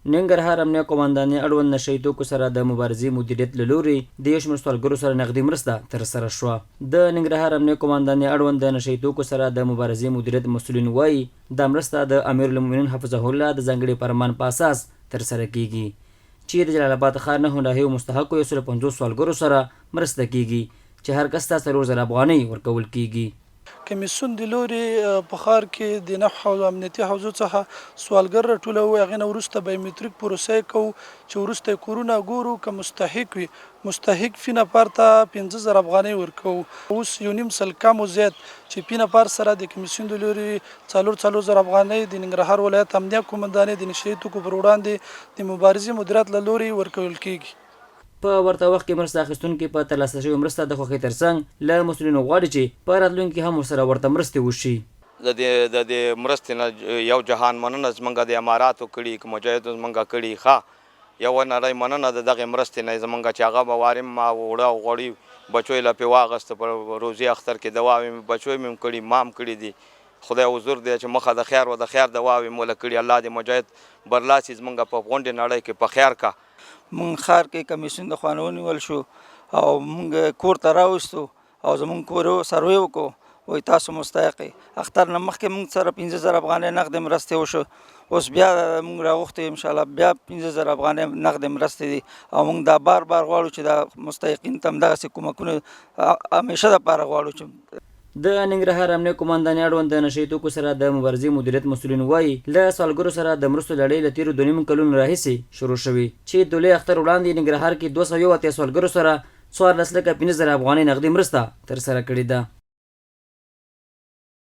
ننګرهار امنیه قوماندانۍ اړوند نشه یي توکو سره د مبارزې مدیریت له لوري د یو شمېر سوالګرو سره نغدي مرسته ترسره شوه. د ننګرهار امنیه قوماندانۍ اړوند د نشه یي توکو سره د مبارزې مدیریت مسؤلین وایي دا مرسته د امیرالمؤمنین حفظه الله د ځانګړي فرمان په اساس ترسره کیږي چې د جلال آباد ښار نه ناحیو مستحقو 150 سوالګرو سره مرسته کیږي چې هر کس ته 4000 افغانۍ ورکول کیږي. کمیسیون د لوري په ښار کې د نفع او امنیتي حوزو څخه سوالګر راټولوو. هغې نه وروسته بایومتریک پروسه کوو چې وروسته یې کورونه ګورو که مستحق وي مستحق فی نفر ته 5000 افغانۍ ورکوو. اوس یو نیم سل کم و زیات چې فی نفر سره د کمیسیون د لوري 4000 افغانۍ د ننګرهار ولایت امنیه قوماندانۍ د نشه یي توکو پر وړاندې د مبارزې مدیریت له لوري ورکول کیږي. په ورته وخت کې مرسته اخیستونکي په ترلاسه شوې مرسته د خوښۍ ترڅنګ له مسؤلینو غواړي چې په راتلونکي هم ورسره ورته مرستې وشي. د دې مرستې نه یو جهان مننه زموږ د اماراتو کړي که مجاهدو زموږ کړي ښه یوه نړۍ مننه د دغې مرستې نه زموږ چې هغه به وارم ما وړه او غوړي بچو یې له پې واغسته په روزي اختر کې دواوې مې بچو مې کړي مام کړي دي. خدای حضور دی چې مخه د خیر و د خیر دواوې موله کړي. الله دې مجاهد برلاسي زموږ په غونډې نړۍ کې په خیر کا. مونږ ښار کې کمیسیون د خوا نه ونیول شو او مونږ کور ته راوستو او زمونږ کور سروې وکړو وایي تاسو مستحق یې. اختر نه مخکې مونږ سره 15000 افغانۍ نغدې مرستې وشو. اوس بیا مونږ راغوښتو انشاءالله بیا 15000 افغانۍ نغدې مرستې دي او مونږ دا بار غواړو چې دا مستحقین ته هم دغسې کومکونه همیشه دپاره غواړو چې د ننګرهار امنیه قوماندانۍ اړوند د نشه یي توکو سره د مبارزې مدیریت مسؤلین وایي له سوالګرو سره د مرستو لړۍ له تېرو 2.5 کلونو راهیسې شروع شوې چې د لوی اختر وړاندې ننګرهار کې 280 سوالګرو سره 14,15,000 افغانۍ نغدي مرسته ترسره کړې ده.